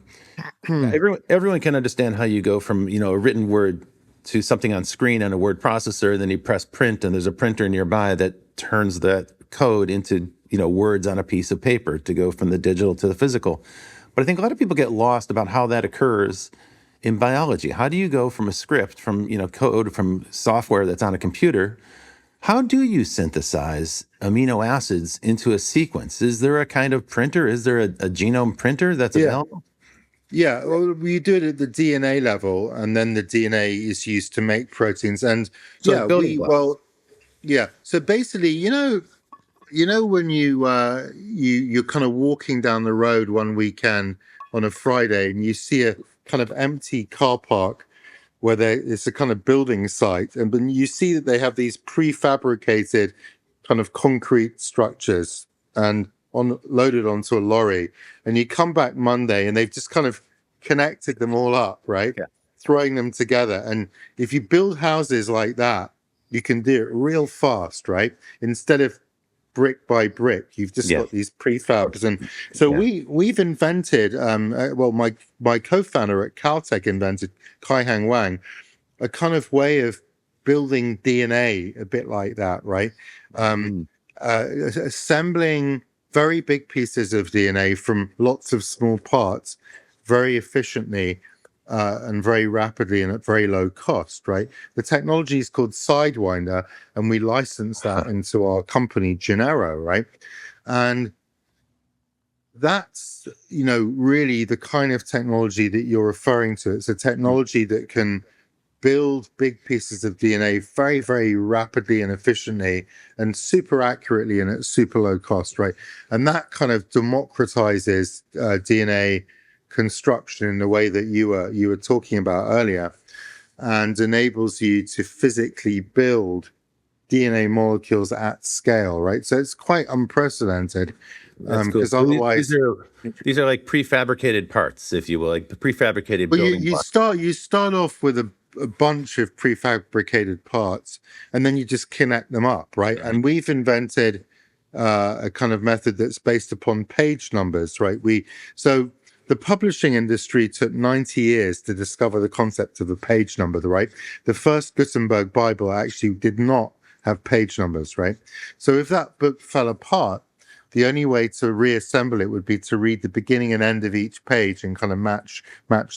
everyone can understand how you go from, a written word to something on screen on a word processor, and then you press print, and there's a printer nearby that turns that code into words on a piece of paper to go from the digital to the physical. But I think a lot of people get lost about how that occurs in biology. How do you go from a script, from code, from software that's on a computer? How do you synthesize amino acids into a sequence? Is there a kind of printer? Is there a genome printer that's
yeah.
available?
Yeah, well, we do it at the DNA level, and then the DNA is used to make proteins. And
So the
yeah,
building blocks.
yeah. So basically, when you're kind of walking down the road one weekend on a Friday, and you see a kind of empty car park where it's a kind of building site, and then you see that they have these prefabricated kind of concrete structures, and loaded onto a lorry, and you come back Monday and they've just kind of connected them all up, right?
Yeah.
Throwing them together. And if you build houses like that, you can do it real fast, right? Instead of brick by brick, you've just
Yeah.
got these prefabs. And so
Yeah.
we've invented, well, my co-founder at Caltech invented, Kai-Hang Wang, a kind of way of building DNA a bit like that, right?
Mm.
Assembling very big pieces of DNA from lots of small parts very efficiently and very rapidly and at very low cost, right? The technology is called Sidewinder, and we license that into our company, Genyro, right? And that's, really the kind of technology that you're referring to. It's a technology that can build big pieces of DNA very, very rapidly and efficiently and super accurately and at super low cost, right? And that kind of democratizes DNA construction in the way that you were talking about earlier, and enables you to physically build DNA molecules at scale, right? So it's quite unprecedented.
That's cool.
Because
So
otherwise,
these are like prefabricated parts, if you will, like prefabricated
well,
building blocks.
you start off with a bunch of prefabricated parts, and then you just connect them up, right? And we've invented a kind of method that's based upon page numbers, right? So the publishing industry took 90 years to discover the concept of a page number, right? The first Gutenberg Bible actually did not have page numbers, right? So if that book fell apart, the only way to reassemble it would be to read the beginning and end of each page and kind of match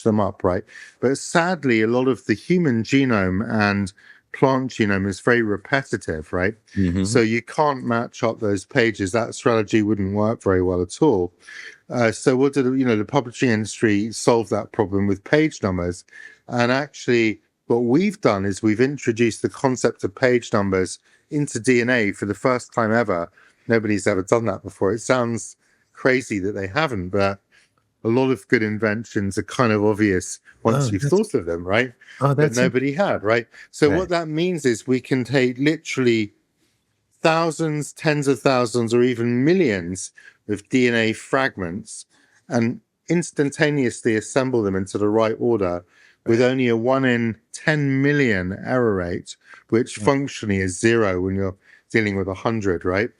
them up, right? But sadly, a lot of the human genome and plant genome is very repetitive, right?
Mm-hmm.
So you can't match up those pages. That strategy wouldn't work very well at all. So what did the publishing industry solve that problem with page numbers? And actually, what we've done is we've introduced the concept of page numbers into DNA for the first time ever. Nobody's ever done that before. It sounds crazy that they haven't, but a lot of good inventions are kind of obvious once you've thought of them, right? But nobody had, right? So what that means is we can take literally thousands, tens of thousands, or even millions of DNA fragments and instantaneously assemble them into the right order with only a 1 in 10 million error rate, which functionally is zero when you're dealing with 100, right?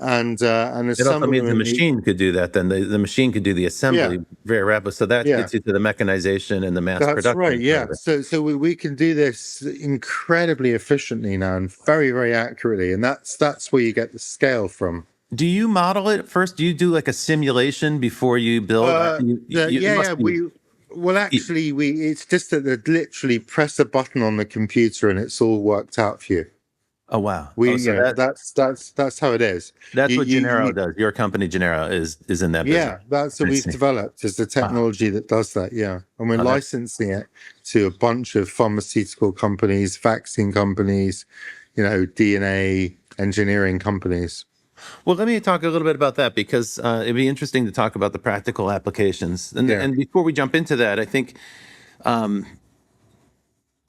And
It also
assemble
means the
them
machine could do that. Then the machine could do the assembly very rapid. So that gets you to the mechanization and the mass
That's right.
production.
Yeah. So we can do this incredibly efficiently now and very, very accurately. And that's where you get the scale from.
Do you model it first? Do you do like a simulation before you build?
It's just that they literally press a button on the computer and it's all worked out for you.
Oh wow!
That's how it is.
That's what Genyro does. Your company Genyro is in that business.
Yeah, that's what we've developed, is the technology that does that. Yeah, and we're licensing it to a bunch of pharmaceutical companies, vaccine companies, DNA engineering companies.
Well, let me talk a little bit about that, because it'd be interesting to talk about the practical applications. And before we jump into that, I think.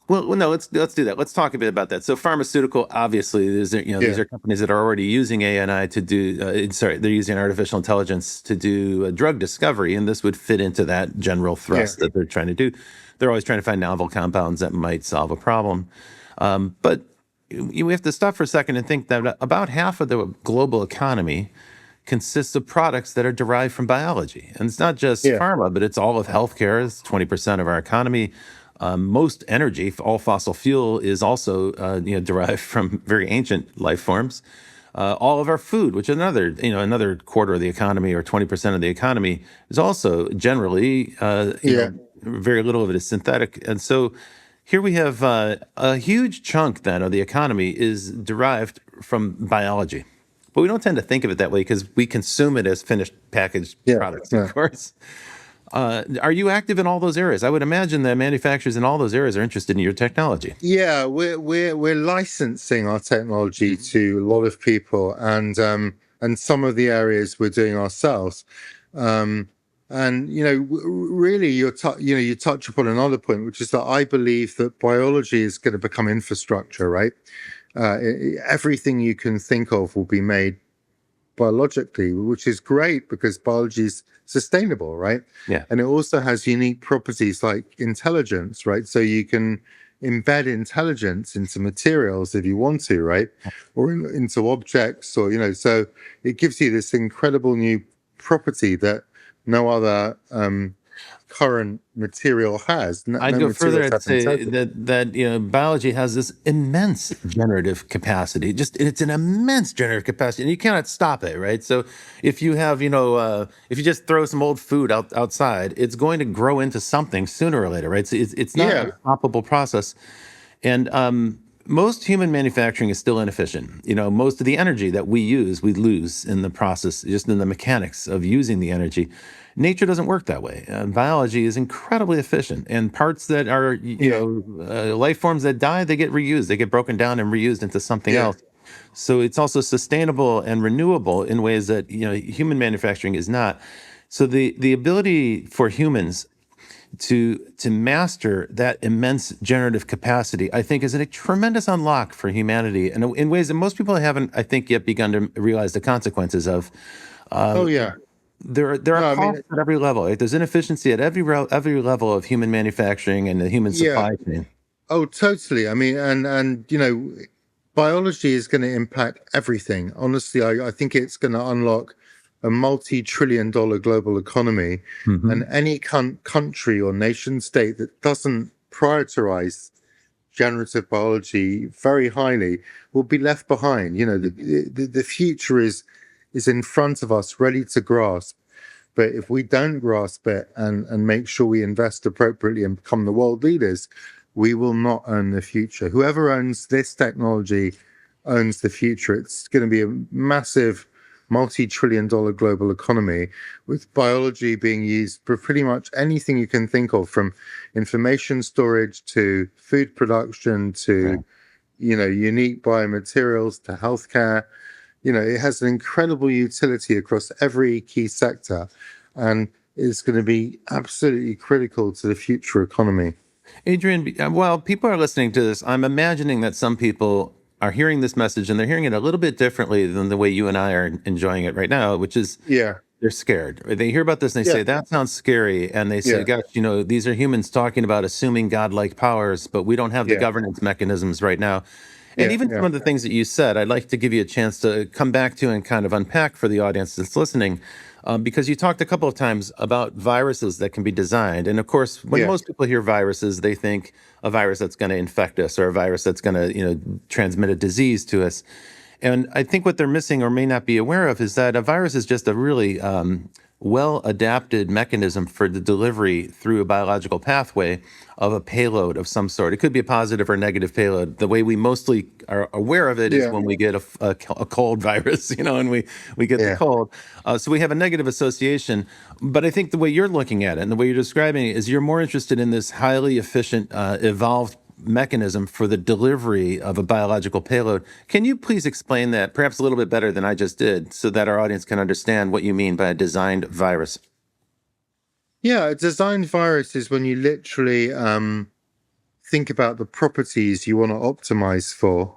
Well, no, let's do that. Let's talk a bit about that. So, pharmaceutical, obviously, these are companies that are already using AI to do. They're using artificial intelligence to do drug discovery, and this would fit into that general thrust that they're trying to do. They're always trying to find novel compounds that might solve a problem. But we have to stop for a second and think that about half of the global economy consists of products that are derived from biology, and it's not just pharma, but it's all of healthcare. It's 20% of our economy. Most energy, all fossil fuel, is also derived from very ancient life forms. All of our food, which is another quarter of the economy or 20% of the economy, is also generally very little of it is synthetic. And so here we have a huge chunk then of the economy is derived from biology. But we don't tend to think of it that way because we consume it as finished packaged products, of course. Are you active in all those areas? I would imagine that manufacturers in all those areas are interested in your technology.
Yeah, we're licensing our technology to a lot of people, and some of the areas we're doing ourselves. Really, you touch upon another point, which is that I believe that biology is going to become infrastructure, right? Everything you can think of will be made biologically, which is great because biology is sustainable, right?
Yeah.
And it also has unique properties like intelligence, right? So you can embed intelligence into materials if you want to, right? Or into objects, or, so it gives you this incredible new property that no other current material has.
I'd
No
go further.
materials
I'd
have
say
intelligence.
that biology has this immense generative capacity. Just it's an immense generative capacity, and you cannot stop it, right? So if you have if you just throw some old food outside, it's going to grow into something sooner or later, right? So it's not a
Yeah,
stoppable process, and most human manufacturing is still inefficient. Most of the energy that we use, we lose in the process, just in the mechanics of using the energy. Nature doesn't work that way. Biology is incredibly efficient, and parts that are,
yeah,
life forms that die, they get reused, they get broken down and reused into something
yeah.
else. So it's also sustainable and renewable in ways that human manufacturing is not. So the ability for humans to master that immense generative capacity, I think, is a tremendous unlock for humanity, and in ways that most people haven't, I think, yet begun to realize the consequences of.
Oh, yeah.
There are
No, I mean,
costs at every level. Right? There's inefficiency at every level of human manufacturing and the human
yeah.
supply chain.
Oh, totally. I mean, and biology is going to impact everything. Honestly, I think it's going to unlock a multi-trillion-dollar global economy, and
Hmm.
any country or nation state that doesn't prioritize generative biology very highly will be left behind. The future is in front of us, ready to grasp. But if we don't grasp it and make sure we invest appropriately and become the world leaders, we will not own the future. Whoever owns this technology owns the future. It's going to be a massive multi-trillion-dollar global economy, with biology being used for pretty much anything you can think of, from information storage to food production to unique biomaterials to healthcare. It has an incredible utility across every key sector, and is going to be absolutely critical to the future economy.
Adrian, while people are listening to this, I'm imagining that some people are hearing this message and they're hearing it a little bit differently than the way you and I are enjoying it right now, which is
Yeah,
they're scared. They hear about this and they
yeah,
say, that sounds scary. And they say,
yeah,
gosh, these are humans talking about assuming godlike powers, but we don't have the
yeah,
governance mechanisms right now. And
yeah,
even some
yeah,
of the things that you said, I'd like to give you a chance to come back to and kind of unpack for the audience that's listening, because you talked a couple of times about viruses that can be designed. And of course, when
yeah,
most people hear viruses, they think a virus that's going to infect us or a virus that's going to, transmit a disease to us. And I think what they're missing or may not be aware of is that a virus is just a really well adapted mechanism for the delivery through a biological pathway of a payload of some sort. It could be a positive or negative payload. The way we mostly are aware of it is
yeah,
when we get a cold virus, and we get the
yeah.
cold. So we have a negative association. But I think the way you're looking at it and the way you're describing it is you're more interested in this highly efficient, evolved mechanism for the delivery of a biological payload. Can you please explain that perhaps a little bit better than I just did so that our audience can understand what you mean by a designed virus?
Yeah, a designed virus is when you literally think about the properties you want to optimize for,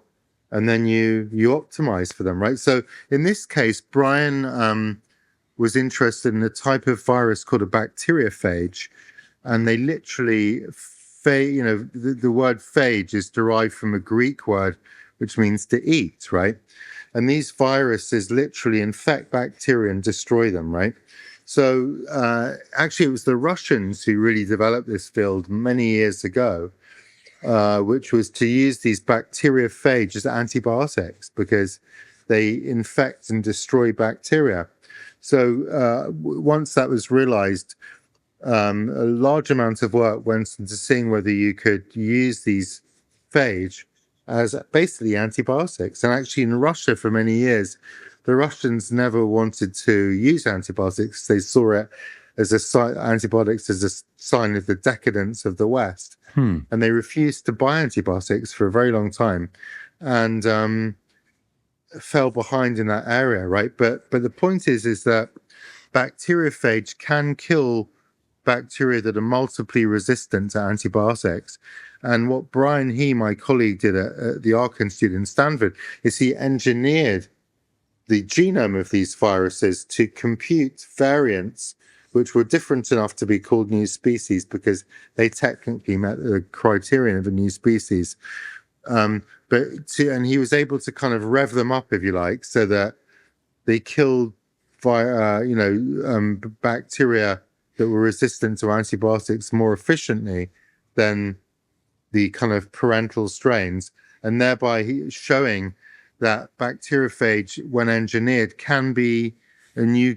and then you optimize for them, right? So in this case, Brian was interested in a type of virus called a bacteriophage, and they literally, the word phage is derived from a Greek word which means to eat, right? And these viruses literally infect bacteria and destroy them, right? So actually, it was the Russians who really developed this field many years ago, which was to use these bacteriophage as antibiotics because they infect and destroy bacteria. So once that was realized, a large amount of work went into seeing whether you could use these phage as basically antibiotics. And actually, in Russia, for many years, the Russians never wanted to use antibiotics. They saw it as antibiotics as a sign of the decadence of the West,
Hmm.
and they refused to buy antibiotics for a very long time, and fell behind in that area, right? But the point is that bacteriophage can kill bacteria that are multiply resistant to antibiotics. And what my colleague, did at the Ark Institute in Stanford is he engineered the genome of these viruses to compute variants which were different enough to be called new species because they technically met the criterion of a new species. And he was able to kind of rev them up, if you like, so that they killed bacteria that were resistant to antibiotics more efficiently than the kind of parental strains, and thereby showing that bacteriophage, when engineered, can be a new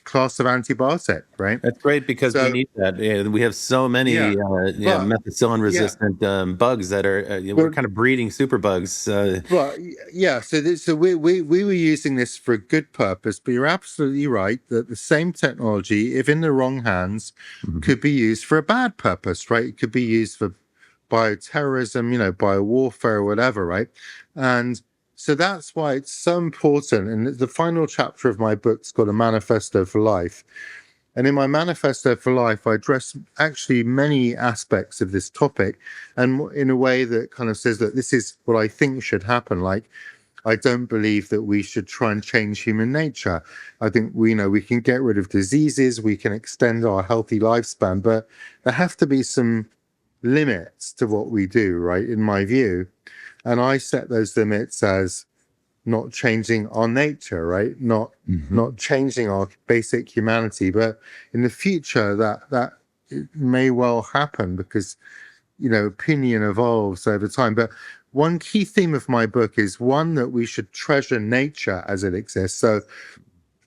class of antibiotic, right?
That's great because we
So,
need that. Yeah, we have so many
yeah, but yeah,
methicillin-resistant bugs that are we're
but
kind of breeding superbugs.
But yeah, so we were using this for a good purpose, but you're absolutely right that the same technology, if in the wrong hands,
Mhm.
could be used for a bad purpose, right? It could be used for bioterrorism, biowarfare or whatever, right? And so that's why it's so important. And the final chapter of my book's got a manifesto for life. And in my manifesto for life, I address actually many aspects of this topic, and in a way that kind of says that this is what I think should happen. Like, I don't believe that we should try and change human nature. I think we can get rid of diseases, we can extend our healthy lifespan, but there have to be some limits to what we do, right? In my view. And I set those limits as not changing our nature, right? Not changing our basic humanity. But in the future, that it may well happen because opinion evolves over time. But one key theme of my book is one that we should treasure nature as it exists. So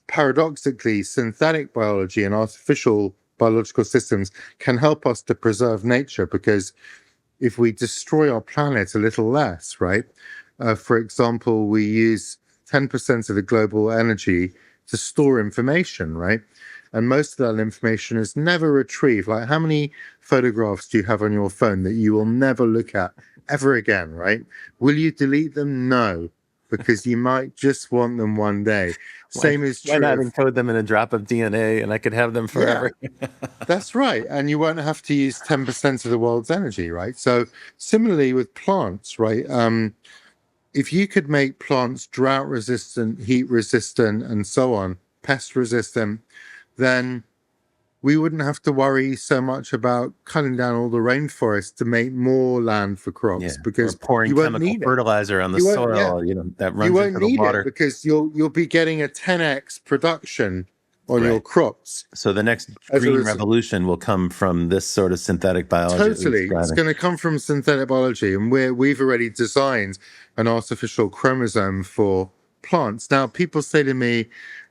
paradoxically, synthetic biology and artificial biological systems can help us to preserve nature because if we destroy our planet a little less, right? For example, we use 10% of the global energy to store information, right? And most of that information is never retrieved. Like, how many photographs do you have on your phone that you will never look at ever again, right? Will you delete them? No, because you might just want them one day.
Why,
Same is
why
true
not
of,
encode them in a drop of DNA and I could have them
yeah,
forever?
that's right. And you won't have to use 10% of the world's energy, right? So similarly with plants, right? If you could make plants drought resistant, heat resistant, and so on, pest resistant, then we wouldn't have to worry so much about cutting down all the rainforest to make more land for
Yeah,
crops
or
because
pouring
you won't
chemical
need it.
fertilizer on the
You won't, yeah,
soil, that
you
runs
won't
into the
need it
water.
because you'll be getting a 10x production on your
Right.
crops
So the next
as a
green
result.
revolution will come from this sort of synthetic biology that you're
Totally. It's
describing.
going to come from synthetic biology, and we've already designed an artificial chromosome for plants. Now, people say to me,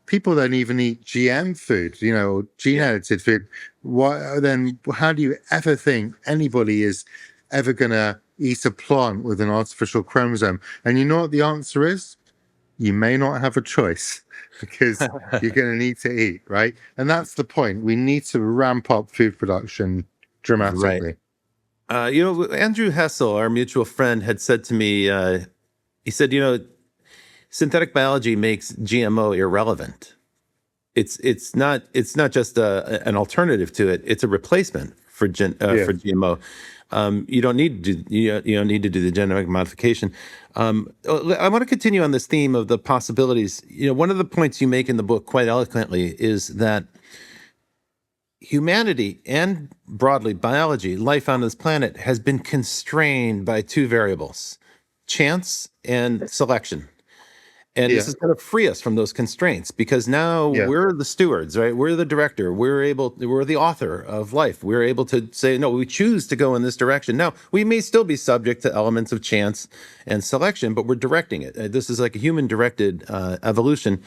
people don't even eat GM food, or gene
Yeah.
edited food. Why then? How do you ever think anybody is ever going to eat a plant with an artificial chromosome? And you know what the answer is? You may not have a choice because you're going to need to eat, right? And that's the point. We need to ramp up food production
Right.
dramatically.
Andrew Hessel, our mutual friend, had said to me, he said, synthetic biology makes GMO irrelevant. It's not just an alternative to it; it's a replacement
Yeah.
for GMO. You don't need to you don't need to do the genetic modification. I want to continue on this theme of the possibilities. One of the points you make in the book quite eloquently is that humanity and broadly biology, life on this planet, has been constrained by two variables: chance and selection. And this
Yeah.
is going to free us from those constraints because now
Yeah.
we're the stewards, right? We're the director. We're the author of life. We're able to say, no, we choose to go in this direction. Now, we may still be subject to elements of chance and selection, but we're directing it. This is like a human directed evolution.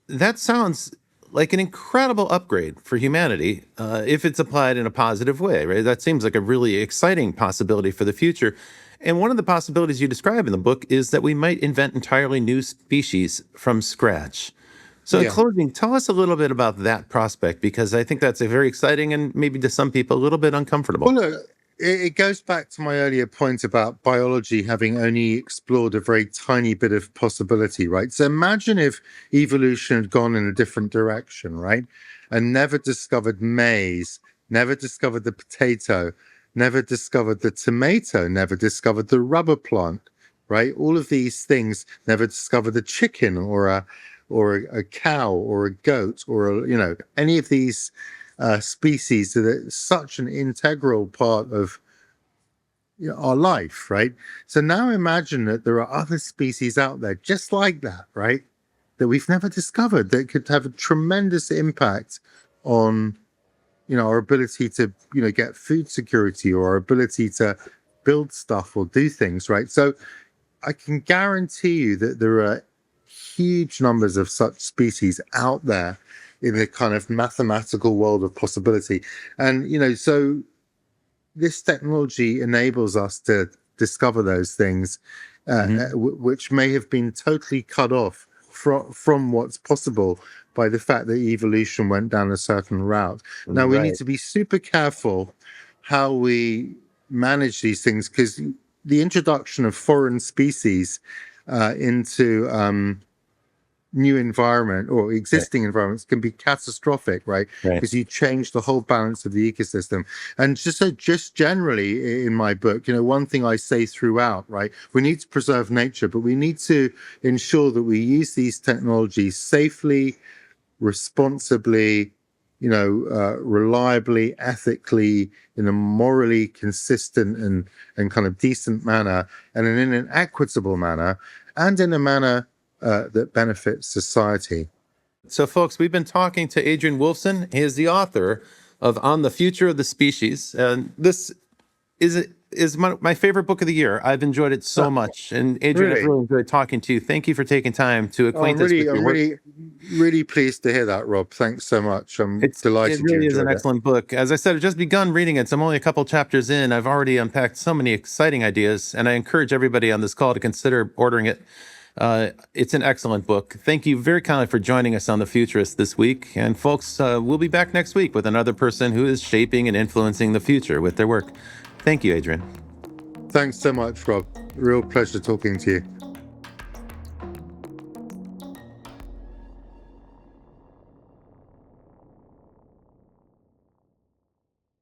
That sounds like an incredible upgrade for humanity if it's applied in a positive way, right? That seems like a really exciting possibility for the future. And one of the possibilities you describe in the book is that we might invent entirely new species from scratch. So, in
Yeah.
closing, tell us a little bit about that prospect, because I think that's a very exciting and maybe to some people a little bit
Well,
uncomfortable.
look, it goes back to my earlier point about biology having only explored a very tiny bit of possibility, right? So imagine if evolution had gone in a different direction, right? And never discovered maize, never discovered the potato, never discovered the tomato, never discovered the rubber plant. right? All of these things never discovered a chicken or a cow or a goat or any of these species that are such an integral part of our life, right? So now imagine that there are other species out there just like that, right? That we've never discovered that could have a tremendous impact on our ability to get food security or our ability to build stuff or do things, right? So I can guarantee you that there are huge numbers of such species out there in the kind of mathematical world of possibility. And so this technology enables us to discover those things, which may have been totally cut off from what's possible by the fact that evolution went down a certain route. Now, we need to be super careful how we manage these things, because the introduction of foreign species into new environment or existing environments can be catastrophic, right? Because you change the whole balance of the ecosystem. And just generally in my book, one thing I say throughout, right? We need to preserve nature, but we need to ensure that we use these technologies safely, responsibly, reliably, ethically, in a morally consistent and kind of decent manner, and in an equitable manner, and in a manner that benefits society.
So, folks, we've been talking to Adrian Woolfson. He is the author of On the Future of the Species. And this is my favorite book of the year. I've enjoyed it so much. And Adrian, I've really enjoyed talking to you. Thank you for taking time to acquaint us with your work.
I'm really pleased to hear that, Rob. Thanks so much. I'm delighted.
It really is an excellent book. As I said, I've just begun reading it. So I'm only a couple chapters in. I've already unpacked so many exciting ideas, and I encourage everybody on this call to consider ordering it. It's an excellent book. Thank you very kindly for joining us on The Futurists this week. And folks, we'll be back next week with another person who is shaping and influencing the future with their work. Thank you, Adrian.
Thanks so much, Rob. Real pleasure talking to you.